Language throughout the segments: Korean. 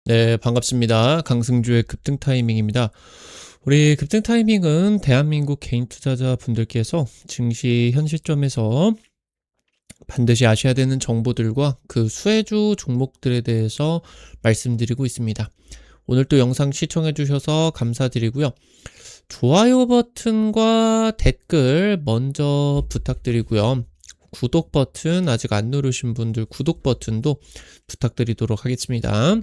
네, 반갑습니다. 강승주의 급등 타이밍입니다. 우리 급등 타이밍은 대한민국 개인 투자자 분들께서 증시 현 시점에서 반드시 아셔야 되는 정보들과 그 수혜주 종목들에 대해서 말씀드리고 있습니다. 오늘 또 영상 시청해 주셔서 감사드리고요. 좋아요 버튼과 댓글 먼저 부탁드리고요. 구독 버튼 아직 안 누르신 분들 구독 버튼도 부탁드리도록 하겠습니다.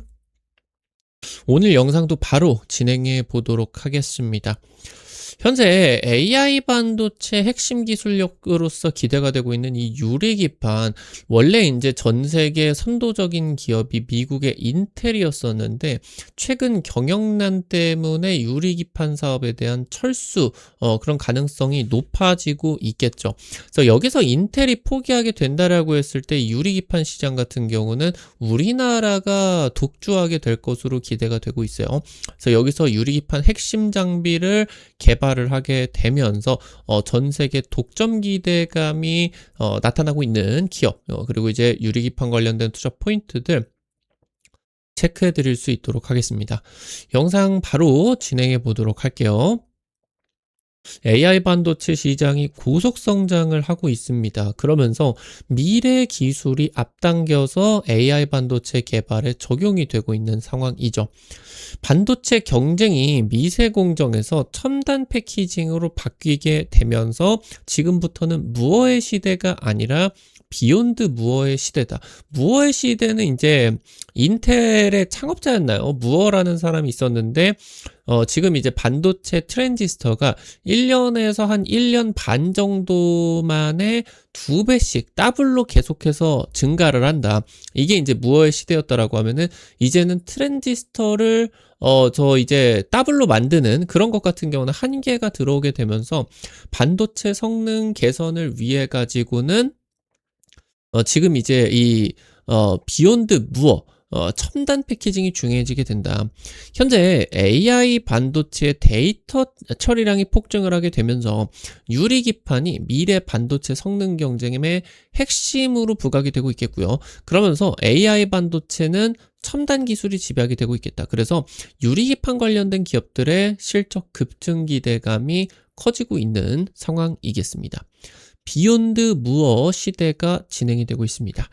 오늘 영상도 바로 진행해 보도록 하겠습니다. 현재 AI 반도체 핵심 기술력으로서 기대가 되고 있는 이 유리기판, 원래 이제 전 세계 선도적인 기업이 미국의 인텔이었었는데 최근 경영난 때문에 유리기판 사업에 대한 철수 그런 가능성이 높아지고 있겠죠. 그래서 여기서 인텔이 포기하게 된다라고 했을 때 유리기판 시장 같은 경우는 우리나라가 독주하게 될 것으로 기대가 되고 있어요. 그래서 여기서 유리기판 핵심 장비를 개발을 하게 되면서 전 세계 독점 기대감이 나타나고 있는 기업, 그리고 이제 유리기판 관련된 투자 포인트들 체크해 드릴 수 있도록 하겠습니다. 영상 바로 진행해 보도록 할게요. AI 반도체 시장이 고속 성장을 하고 있습니다. 그러면서 미래 기술이 앞당겨서 AI 반도체 개발에 적용이 되고 있는 상황이죠. 반도체 경쟁이 미세 공정에서 첨단 패키징으로 바뀌게 되면서 지금부터는 무어의 시대가 아니라 비욘드 무어의 시대다. 무어의 시대는 이제 인텔의 창업자였나요? 무어라는 사람이 있었는데 지금 이제 반도체 트랜지스터가 1년에서 한 1년 반 정도 만에 2배씩 더블로 계속해서 증가를 한다. 이게 이제 무어의 시대였다라고 하면은 이제는 트랜지스터를 저 이제 더블로 만드는 그런 것 같은 경우는 한계가 들어오게 되면서 반도체 성능 개선을 위해 가지고는 지금 이제 이 비욘드 무어 첨단 패키징이 중요해지게 된다. 현재 AI 반도체의 데이터 처리량이 폭증을 하게 되면서 유리기판이 미래 반도체 성능 경쟁의 핵심으로 부각이 되고 있겠고요. 그러면서 AI 반도체는 첨단 기술이 지배하게 되고 있겠다. 그래서 유리기판 관련된 기업들의 실적 급증 기대감이 커지고 있는 상황이겠습니다. 비욘드 무어 시대가 진행이 되고 있습니다.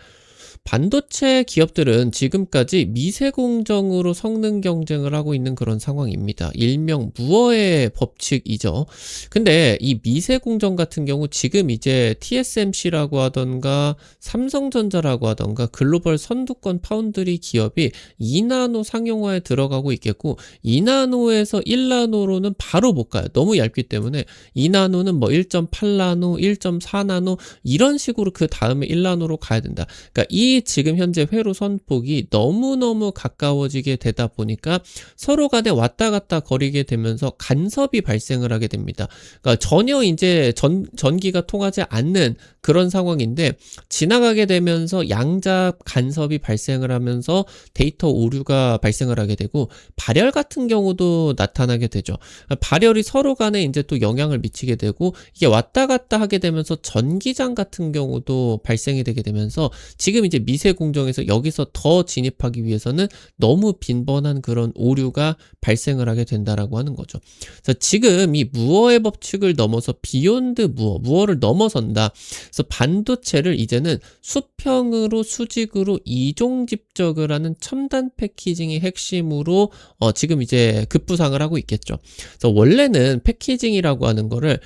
반도체 기업들은 지금까지 미세 공정으로 성능 경쟁을 하고 있는 그런 상황입니다. 일명 무어의 법칙이죠. 근데 이 미세 공정 같은 경우 지금 이제 TSMC라고 하던가 삼성전자라고 하던가 글로벌 선두권 파운드리 기업이 2나노 상용화에 들어가고 있겠고 2나노에서 1나노로는 바로 못 가요. 너무 얇기 때문에 2나노는 뭐 1.8나노, 1.4나노 이런 식으로 그 다음에 1나노로 가야 된다. 그러니까 이 지금 현재 회로 선폭이 너무너무 가까워지게 되다 보니까 서로 간에 왔다 갔다 거리게 되면서 간섭이 발생을 하게 됩니다. 그러니까 전혀 이제 전기가 통하지 않는 그런 상황인데 지나가게 되면서 양자 간섭이 발생을 하면서 데이터 오류가 발생을 하게 되고 발열 같은 경우도 나타나게 되죠. 발열이 서로 간에 이제 또 영향을 미치게 되고 이게 왔다 갔다 하게 되면서 전기장 같은 경우도 발생이 되게 되면서 지금 이제 미세 공정에서 여기서 더 진입하기 위해서는 너무 빈번한 그런 오류가 발생을 하게 된다라고 하는 거죠. 그래서 지금 이 무어의 법칙을 넘어서 비욘드 무어를 넘어선다. 그래서 반도체를 이제는 수평으로 수직으로 이종집적을 하는 첨단 패키징이 핵심으로 지금 이제 급부상을 하고 있겠죠. 그래서 원래는 패키징이라고 하는 거를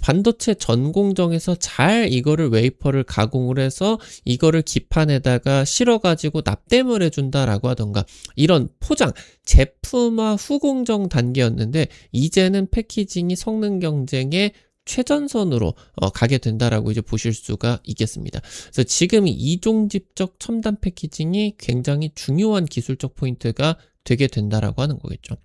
반도체 전 공정에서 잘 이거를 웨이퍼를 가공을 해서 이거를 기판에다가 실어가지고 납땜을 해준다라고 하던가 이런 포장, 제품화 후공정 단계였는데 이제는 패키징이 성능 경쟁의 최전선으로 가게 된다라고 이제 보실 수가 있겠습니다. 그래서 지금 이종집적 첨단 패키징이 굉장히 중요한 기술적 포인트가 되게 된다라고 하는 거겠죠.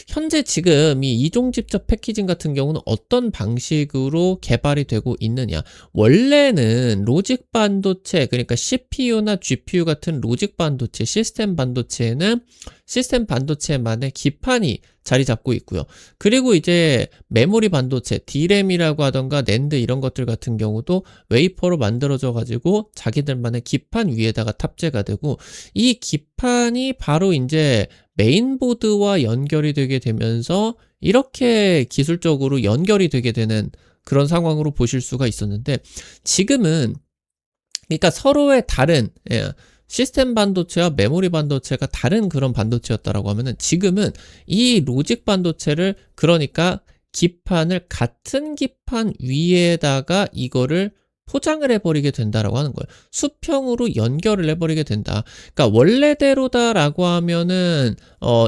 현재 지금 이 이종집적 패키징 같은 경우는 어떤 방식으로 개발이 되고 있느냐. 원래는 로직 반도체, 그러니까 CPU나 GPU 같은 로직 반도체, 시스템 반도체에는 시스템 반도체만의 기판이 자리 잡고 있고요. 그리고 이제 메모리 반도체, D램이라고 하던가 낸드 이런 것들 같은 경우도 웨이퍼로 만들어져 가지고 자기들만의 기판 위에다가 탑재가 되고, 이 기판이 바로 이제 메인보드와 연결이 되게 되면서 이렇게 기술적으로 연결이 되게 되는 그런 상황으로 보실 수가 있었는데, 지금은 그러니까 서로의 다른 시스템 반도체와 메모리 반도체가 다른 그런 반도체였다라고 하면은, 지금은 이 로직 반도체를, 그러니까 기판을 같은 기판 위에다가 이거를 포장을 해버리게 된다라고 하는 거예요. 수평으로 연결을 해버리게 된다. 그러니까 원래대로다라고 하면은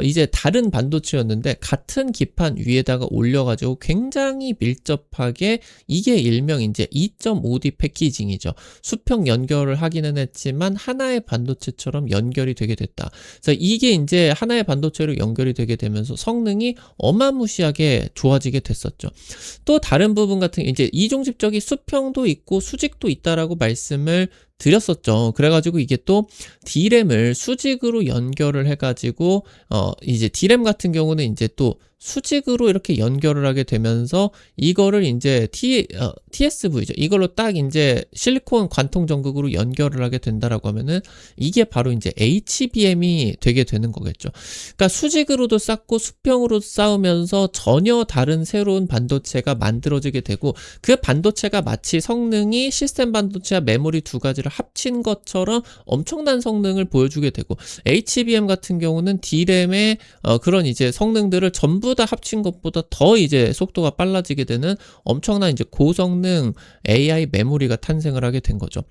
이제 다른 반도체였는데 같은 기판 위에다가 올려가지고 굉장히 밀접하게, 이게 일명 이제 2.5D 패키징이죠. 수평 연결을 하기는 했지만 하나의 반도체처럼 연결이 되게 됐다. 그래서 이게 이제 하나의 반도체로 연결이 되게 되면서 성능이 어마무시하게 좋아지게 됐었죠. 또 다른 부분 같은 게 이제 이종집적이 수평도 있고 수직도 있다라고 말씀을 드렸었죠. 그래가지고 이게 또 D램을 수직으로 연결을 해가지고 이제 D램 같은 경우는 이제 또 수직으로 이렇게 연결을 하게 되면서 이거를 이제 TSV죠. 이걸로 딱 이제 실리콘 관통 전극으로 연결을 하게 된다라고 하면은 이게 바로 이제 HBM이 되게 되는 거겠죠. 그러니까 수직으로도 쌓고 수평으로도 쌓으면서 전혀 다른 새로운 반도체가 만들어지게 되고, 그 반도체가 마치 성능이 시스템 반도체와 메모리 두 가지를 합친 것처럼 엄청난 성능을 보여주게 되고, HBM 같은 경우는 D램의 그런 이제 성능들을 전부 다 합친 것보다 더 이제 속도가 빨라지게 되는 엄청난 이제 고성능 AI 메모리가 탄생을 하게 된 거죠.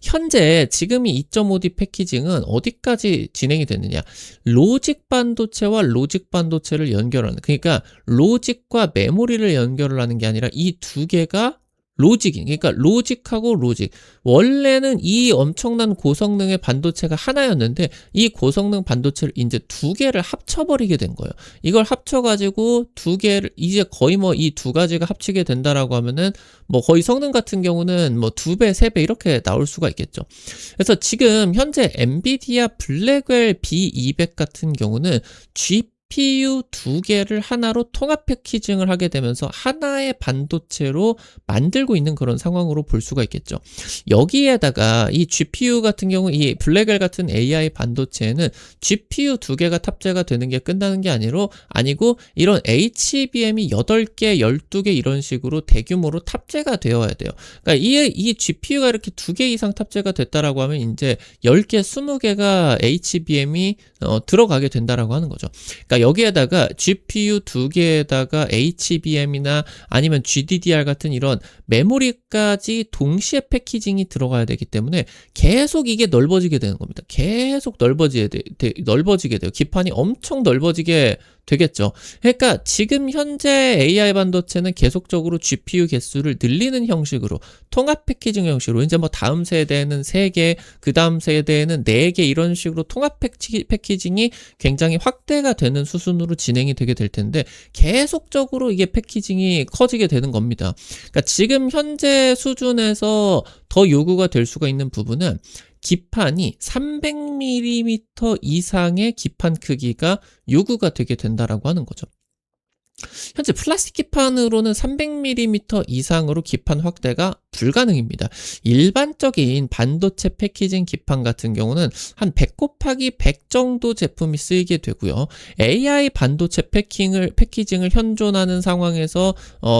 현재 지금 이 2.5D 패키징은 어디까지 진행이 됐느냐? 로직 반도체와 로직 반도체를 연결하는, 그러니까 로직과 메모리를 연결을 하는 게 아니라 이 두 개가 그러니까 로직하고 로직, 원래는 이 엄청난 고성능의 반도체가 하나였는데 이 고성능 반도체를 이제 두 개를 합쳐버리게 된 거예요. 이걸 합쳐가지고 두 개를 이제 거의 뭐 이 두 가지가 합치게 된다라고 하면은 뭐 거의 성능 같은 경우는 뭐 2배, 3배 이렇게 나올 수가 있겠죠. 그래서 지금 현재 엔비디아 블랙웰 B200 같은 경우는 GPU 두 개를 하나로 통합 패키징을 하게 되면서 하나의 반도체로 만들고 있는 그런 상황으로 볼 수가 있겠죠. 여기에다가 이 GPU 같은 경우, 이 블랙웰 같은 AI 반도체에는 GPU 두 개가 탑재가 되는 게 끝나는 게 아니고 이런 HBM이 8개, 12개 이런 식으로 대규모로 탑재가 되어야 돼요. 그러니까 이 GPU가 이렇게 두 개 이상 탑재가 됐다라고 하면 이제 10개, 20개가 HBM이 들어가게 된다라고 하는 거죠. 그러니까 여기에다가 GPU 두 개에다가 HBM이나 아니면 GDDR 같은 이런 메모리까지 동시에 패키징이 들어가야 되기 때문에 계속 이게 넓어지게 되는 겁니다. 계속 넓어지게 돼요. 기판이 엄청 넓어지게 되겠죠. 그러니까 지금 현재 AI 반도체는 계속적으로 GPU 개수를 늘리는 형식으로, 통합 패키징 형식으로, 이제 뭐 다음 세대에는 3개, 그 다음 세대에는 4개 이런 식으로 통합 패키징이 굉장히 확대가 되는 수순으로 진행이 되게 될 텐데, 계속적으로 이게 패키징이 커지게 되는 겁니다. 그러니까 지금 현재 수준에서 더 요구가 될 수가 있는 부분은 기판이 300mm 이상의 기판 크기가 요구가 되게 된다라고 하는 거죠. 현재 플라스틱 기판으로는 300mm 이상으로 기판 확대가 불가능입니다. 일반적인 반도체 패키징 기판 같은 경우는 한 100 곱하기 100 정도 제품이 쓰이게 되고요. AI 반도체 패키징을 현존하는 상황에서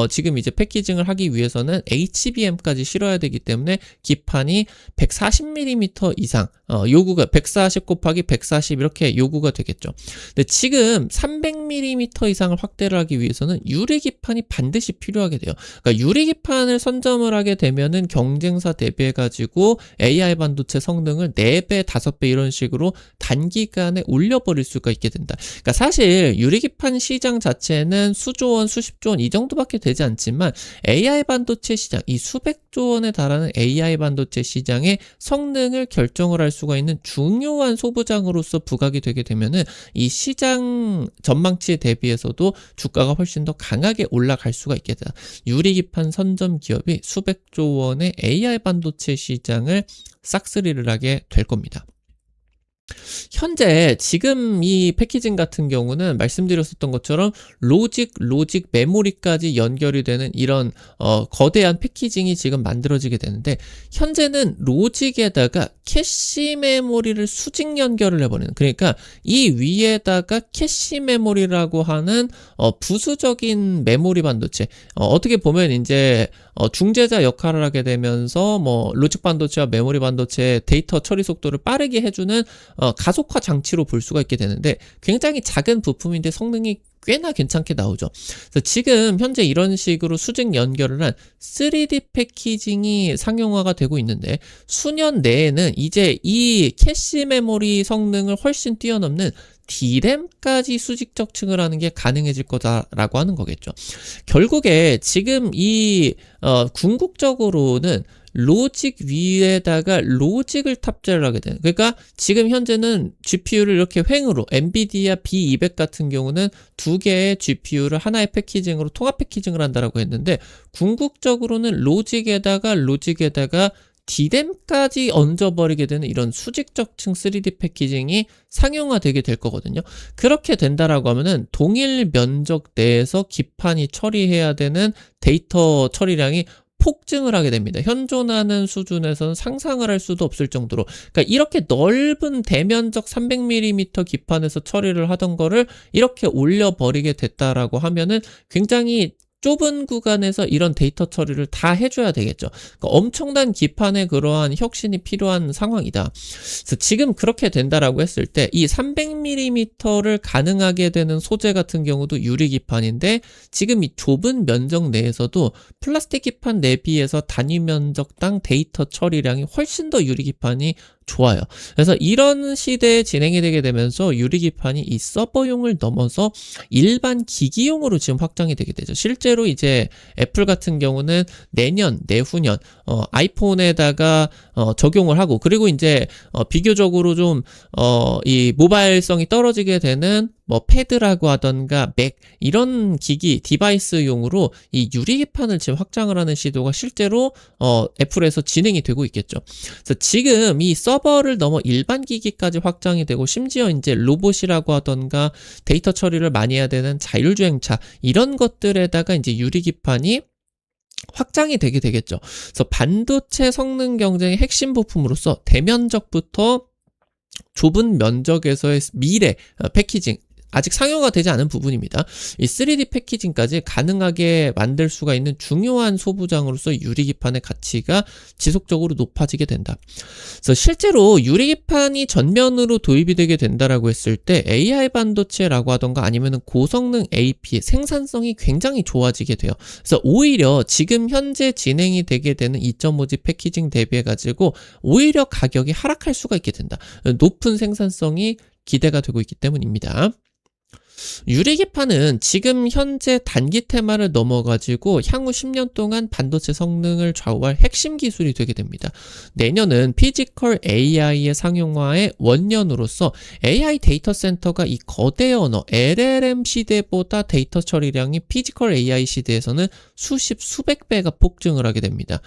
지금 이제 패키징을 하기 위해서는 HBM까지 실어야 되기 때문에 기판이 140mm 이상 요구가 140 곱하기 140 이렇게 요구가 되겠죠. 근데 지금 300mm 이상을 확대를 하기 위해서는 유리기판이 반드시 필요하게 돼요. 그러니까 유리기판을 선점을 하게 되면은 경쟁사 대비해가지고 AI 반도체 성능을 4배, 5배 이런 식으로 단기간에 올려버릴 수가 있게 된다. 그러니까 사실 유리기판 시장 자체는 수조 원, 수십조 원 이 정도밖에 되지 않지만 AI 반도체 시장, 이 수백조 원에 달하는 AI 반도체 시장의 성능을 결정을 할 수가 있는 중요한 소부장으로서 부각이 되게 되면은 이 시장 전망치에 대비해서도 주가가 훨씬 더 강하게 올라갈 수가 있게 된다. 유리기판 선점 기업이 수백조 원의 AI 반도체 시장을 싹쓸이를 하게 될 겁니다. 현재 지금 이 패키징 같은 경우는 말씀드렸었던 것처럼 로직, 메모리까지 연결이 되는 이런 거대한 패키징이 지금 만들어지게 되는데 현재는 로직에다가 캐시 메모리를 수직 연결을 해버리는, 그러니까 이 위에다가 캐시 메모리라고 하는 부수적인 메모리 반도체, 어떻게 보면 이제 중재자 역할을 하게 되면서 뭐 로직 반도체와 메모리 반도체의 데이터 처리 속도를 빠르게 해주는 가속화 장치로 볼 수가 있게 되는데 굉장히 작은 부품인데 성능이 꽤나 괜찮게 나오죠. 그래서 지금 현재 이런 식으로 수직 연결을 한 3D 패키징이 상용화가 되고 있는데 수년 내에는 이제 이 캐시 메모리 성능을 훨씬 뛰어넘는 D램까지 수직 적층을 하는 게 가능해질 거다라고 하는 거겠죠. 결국에 지금 이 궁극적으로는 로직 위에다가 로직을 탑재를 하게 되는, 그러니까 지금 현재는 GPU를 이렇게 횡으로 엔비디아 B200 같은 경우는 2개의 GPU를 하나의 패키징으로 통합 패키징을 한다라고 했는데 궁극적으로는 로직에다가 D램까지 얹어버리게 되는 이런 수직적층 3D 패키징이 상용화되게 될 거거든요. 그렇게 된다라고 하면은 동일 면적 내에서 기판이 처리해야 되는 데이터 처리량이 폭증을 하게 됩니다. 현존하는 수준에서는 상상을 할 수도 없을 정도로. 그러니까 이렇게 넓은 대면적 300mm 기판에서 처리를 하던 거를 이렇게 올려버리게 됐다라고 하면은 굉장히 좁은 구간에서 이런 데이터 처리를 다 해줘야 되겠죠. 그러니까 엄청난 기판의 그러한 혁신이 필요한 상황이다. 그래서 지금 그렇게 된다라고 했을 때 이 300mm를 가능하게 되는 소재 같은 경우도 유리 기판인데 지금 이 좁은 면적 내에서도 플라스틱 기판 대비해서 단위 면적당 데이터 처리량이 훨씬 더 유리 기판이 좋아요. 그래서 이런 시대에 진행이 되게 되면서 유리기판이 이 서버용을 넘어서 일반 기기용으로 지금 확장이 되게 되죠. 실제로 이제 애플 같은 경우는 내년, 내후년 아이폰에다가 적용을 하고, 그리고 이제 비교적으로 좀 이 모바일성이 떨어지게 되는 뭐 패드라고 하던가 맥 이런 기기 디바이스용으로 이 유리기판을 지금 확장을 하는 시도가 실제로 애플에서 진행이 되고 있겠죠. 그래서 지금 이 서버를 넘어 일반 기기까지 확장이 되고 심지어 이제 로봇이라고 하던가 데이터 처리를 많이 해야 되는 자율주행차 이런 것들에다가 이제 유리기판이 확장이 되게 되겠죠. 그래서 반도체 성능 경쟁의 핵심 부품으로서 대면적부터 좁은 면적에서의 미래 패키징, 아직 상용화 되지 않은 부분입니다. 이 3D 패키징까지 가능하게 만들 수가 있는 중요한 소부장으로서 유리기판의 가치가 지속적으로 높아지게 된다. 그래서 실제로 유리기판이 전면으로 도입이 되게 된다라고 했을 때 AI 반도체라고 하던가 아니면 고성능 AP 생산성이 굉장히 좋아지게 돼요. 그래서 오히려 지금 현재 진행이 되게 되는 2.5G 패키징 대비해가지고 오히려 가격이 하락할 수가 있게 된다. 높은 생산성이 기대가 되고 있기 때문입니다. 유리기판은 지금 현재 단기 테마를 넘어가지고 향후 10년 동안 반도체 성능을 좌우할 핵심 기술이 되게 됩니다. 내년은 피지컬 AI의 상용화의 원년으로서 AI 데이터 센터가 이 거대 언어 LLM 시대보다 데이터 처리량이 피지컬 AI 시대에서는 수십 수백 배가 폭증을 하게 됩니다.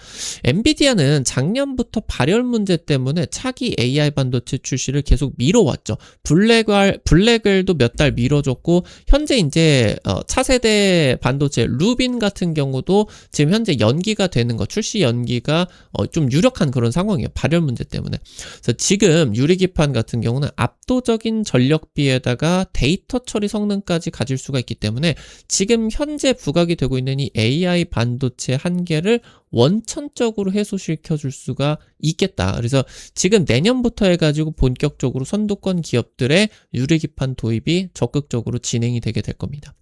엔비디아는 작년부터 발열 문제 때문에 차기 AI 반도체 출시를 계속 미뤄왔죠. 블랙웰도 몇 달 미뤄줬고 현재 이제 차세대 반도체 루빈 같은 경우도 지금 현재 연기가 되는 거, 출시 연기가 좀 유력한 그런 상황이에요. 발열 문제 때문에. 그래서 지금 유리기판 같은 경우는 압도적인 전력비에다가 데이터 처리 성능까지 가질 수가 있기 때문에 지금 현재 부각이 되고 있는 이 AI 반도체 한계를 원천적으로 해소시켜 줄 수가 있겠다. 그래서 지금 내년부터 해가지고 본격적으로 선두권 기업들의 유리기판 도입이 적극적으로 진행이 되게 될 겁니다.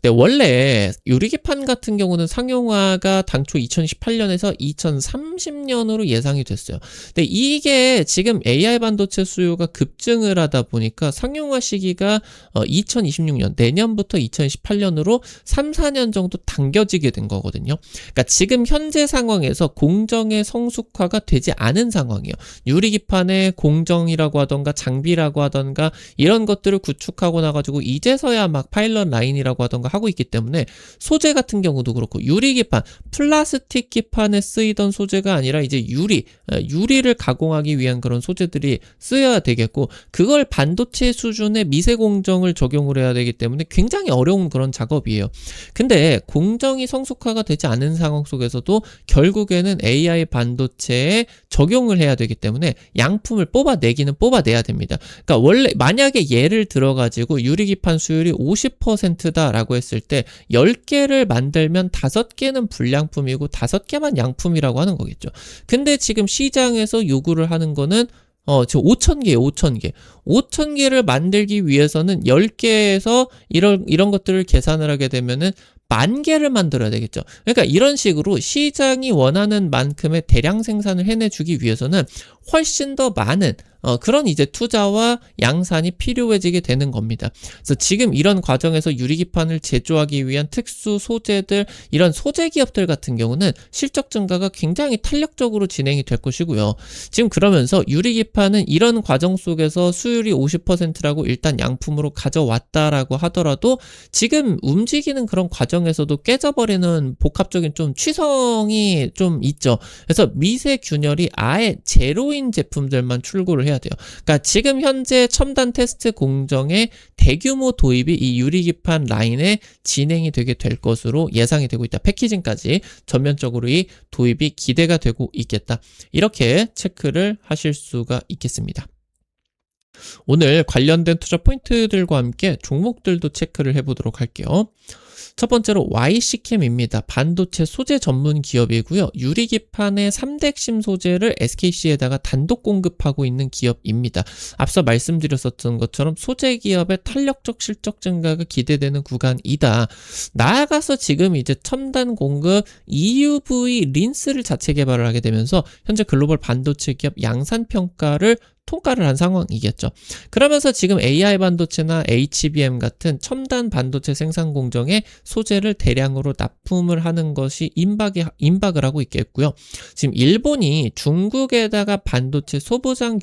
네, 원래 유리기판 같은 경우는 상용화가 당초 2018년에서 2030년으로 예상이 됐어요. 근데 이게 지금 AI 반도체 수요가 급증을 하다 보니까 상용화 시기가 2026년 내년부터 2028년으로 3, 4년 정도 당겨지게 된 거거든요. 그러니까 지금 현재 상황에서 공정의 성숙화가 되지 않은 상황이에요. 유리기판의 공정이라고 하던가 장비라고 하던가 이런 것들을 구축하고 나가지고 이제서야 막 파일럿 라인이라고 하던가 하고 있기 때문에 소재 같은 경우도 그렇고 유리기판, 플라스틱 기판에 쓰이던 소재가 아니라 이제 유리를 가공하기 위한 그런 소재들이 쓰여야 되겠고 그걸 반도체 수준의 미세 공정을 적용을 해야 되기 때문에 굉장히 어려운 그런 작업이에요. 근데 공정이 성숙화가 되지 않은 상황 속에서도 결국에는 AI 반도체에 적용을 해야 되기 때문에 양품을 뽑아내기는 뽑아내야 됩니다. 그러니까 원래 만약에 예를 들어가지고 유리기판 수율이 50%다라고 했을 때 10개를 만들면 5개는 불량품이고 5개만 양품이라고 하는 거겠죠. 근데 지금 시장에서 요구를 하는 거는 지금 5,000개예요, 5,000개. 5,000개를 만들기 위해서는 10개에서 이런 것들을 계산을 하게 되면은 10,000개를 만들어야 되겠죠. 그러니까 이런 식으로 시장이 원하는 만큼의 대량 생산을 해내주기 위해서는 훨씬 더 많은 그런 이제 투자와 양산이 필요해지게 되는 겁니다. 그래서 지금 이런 과정에서 유리기판을 제조하기 위한 특수 소재들, 이런 소재 기업들 같은 경우는 실적 증가가 굉장히 탄력적으로 진행이 될 것이고요. 지금 그러면서 유리기판은 이런 과정 속에서 수율이 50%라고 일단 양품으로 가져왔다라고 하더라도 지금 움직이는 그런 과정에서도 깨져버리는 복합적인 좀 취성이 좀 있죠. 그래서 미세 균열이 아예 제로인 제품들만 출고를 해야 돼요. 그러니까 지금 현재 첨단 테스트 공정의 대규모 도입이 이 유리기판 라인에 진행이 되게 될 것으로 예상이 되고 있다. 패키징까지 전면적으로 이 도입이 기대가 되고 있겠다. 이렇게 체크를 하실 수가 있겠습니다. 오늘 관련된 투자 포인트들과 함께 종목들도 체크를 해보도록 할게요. 첫 번째로 YC캠입니다. 반도체 소재 전문 기업이고요. 유리기판의 3대 핵심 소재를 SKC에다가 단독 공급하고 있는 기업입니다. 앞서 말씀드렸었던 것처럼 소재 기업의 탄력적 실적 증가가 기대되는 구간이다. 나아가서 지금 이제 첨단 공급 EUV 린스를 자체 개발을 하게 되면서 현재 글로벌 반도체 기업 양산 평가를 통과를 한 상황이겠죠. 그러면서 지금 AI 반도체나 HBM 같은 첨단 반도체 생산 공정에 소재를 대량으로 납품을 하는 것이 임박을 하고 있겠고요. 지금 일본이 중국에다가 반도체 소부장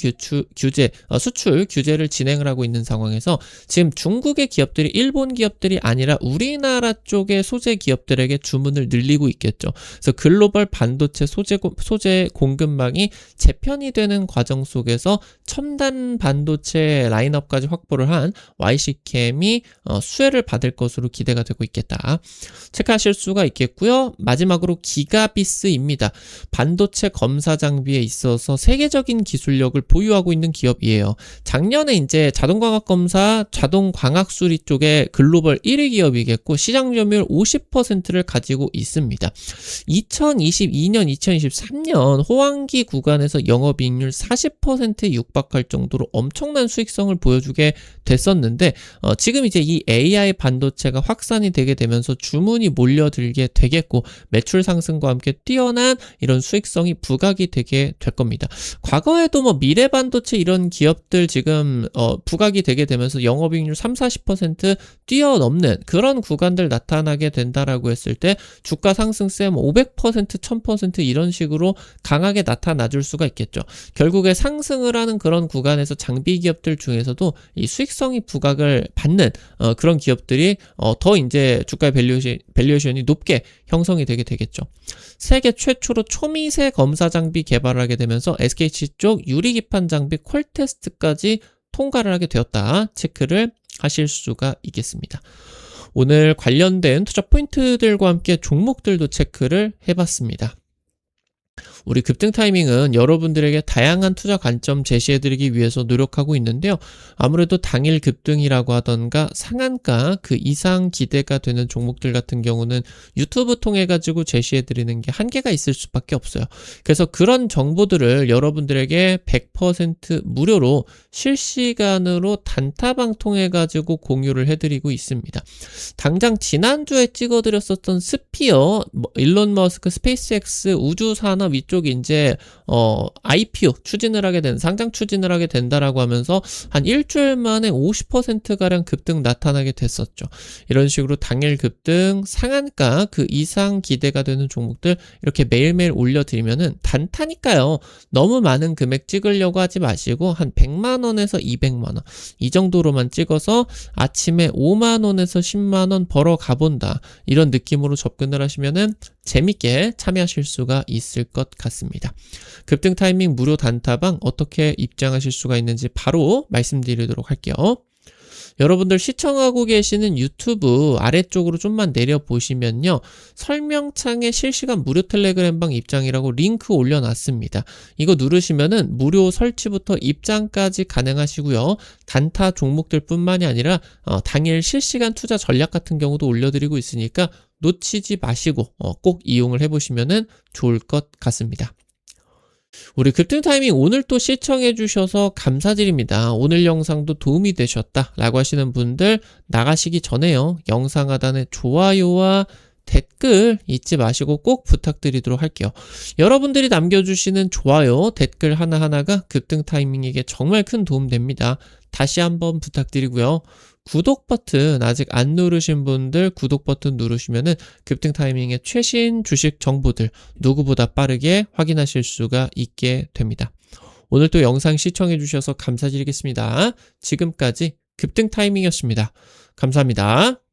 수출 규제를 진행을 하고 있는 상황에서 지금 중국의 기업들이 일본 기업들이 아니라 우리나라 쪽의 소재 기업들에게 주문을 늘리고 있겠죠. 그래서 글로벌 반도체 소재 공급망이 재편이 되는 과정 속에서 첨단 반도체 라인업까지 확보를 한 YC캠이 수혜를 받을 것으로 기대가 되고 있겠다. 체크하실 수가 있겠고요. 마지막으로 기가비스입니다. 반도체 검사 장비에 있어서 세계적인 기술력을 보유하고 있는 기업이에요. 작년에 이제 자동광학 검사, 자동광학 수리 쪽에 글로벌 1위 기업이겠고 시장 점유율 50%를 가지고 있습니다. 2022년, 2023년 호황기 구간에서 영업이익률 40%에 육박할 정도로 엄청난 수익성을 보여주게 됐었는데 지금 이제 이 AI 반도체가 확산이 되게 되면서 주문이 몰려들게 되겠고 매출 상승과 함께 뛰어난 이런 수익성이 부각이 되게 될 겁니다. 과거에도 뭐 미래 반도체 이런 기업들 지금 부각이 되게 되면서 영업이익률 30-40% 뛰어넘는 그런 구간들 나타나게 된다라고 했을 때 주가 상승세 500%, 1000% 이런 식으로 강하게 나타나 줄 수가 있겠죠. 결국에 상승을 하는 그런 구간에서 장비 기업들 중에서도 이 수익성이 부각을 받는 그런 기업들이 더 이제 주가의 밸류에이션이 높게 형성이 되게 되겠죠. 세계 최초로 초미세 검사 장비 개발을 하게 되면서 SKC 쪽 유리기판 장비 퀄 테스트까지 통과를 하게 되었다. 체크를 하실 수가 있겠습니다. 오늘 관련된 투자 포인트들과 함께 종목들도 체크를 해봤습니다. 우리 급등 타이밍은 여러분들에게 다양한 투자 관점 제시해드리기 위해서 노력하고 있는데요. 아무래도 당일 급등이라고 하던가 상한가 그 이상 기대가 되는 종목들 같은 경우는 유튜브 통해 가지고 제시해드리는 게 한계가 있을 수밖에 없어요. 그래서 그런 정보들을 여러분들에게 100% 무료로 실시간으로 단타방 통해 가지고 공유를 해드리고 있습니다. 당장 지난주에 찍어드렸었던 스피어, 일론 머스크 스페이스X 우주산업 이쪽이 이제 IPO 추진을 하게 된, 상장 추진을 하게 된다라고 하면서 한 일주일 만에 50%가량 급등 나타나게 됐었죠. 이런 식으로 당일 급등, 상한가 그 이상 기대가 되는 종목들 이렇게 매일매일 올려드리면은 단타니까요. 너무 많은 금액 찍으려고 하지 마시고 한 100만원에서 200만원 이 정도로만 찍어서 아침에 5만원에서 10만원 벌어 가본다. 이런 느낌으로 접근을 하시면은 재밌게 참여하실 수가 있을 것 같습니다. 급등 타이밍 무료 단타방 어떻게 입장하실 수가 있는지 바로 말씀드리도록 할게요. 여러분들 시청하고 계시는 유튜브 아래쪽으로 좀만 내려보시면요. 설명창에 실시간 무료 텔레그램방 입장이라고 링크 올려놨습니다. 이거 누르시면은 무료 설치부터 입장까지 가능하시고요. 단타 종목들 뿐만이 아니라 당일 실시간 투자 전략 같은 경우도 올려드리고 있으니까 놓치지 마시고 꼭 이용을 해보시면은 좋을 것 같습니다. 우리 급등 타이밍 오늘 또 시청해 주셔서 감사드립니다. 오늘 영상도 도움이 되셨다 라고 하시는 분들 나가시기 전에요. 영상 하단에 좋아요와 댓글 잊지 마시고 꼭 부탁드리도록 할게요. 여러분들이 남겨주시는 좋아요, 댓글 하나하나가 급등 타이밍에게 정말 큰 도움 됩니다. 다시 한번 부탁드리고요. 구독 버튼 아직 안 누르신 분들 구독 버튼 누르시면은 급등 타이밍의 최신 주식 정보들 누구보다 빠르게 확인하실 수가 있게 됩니다. 오늘 또 영상 시청해 주셔서 감사드리겠습니다. 지금까지 급등 타이밍이었습니다. 감사합니다.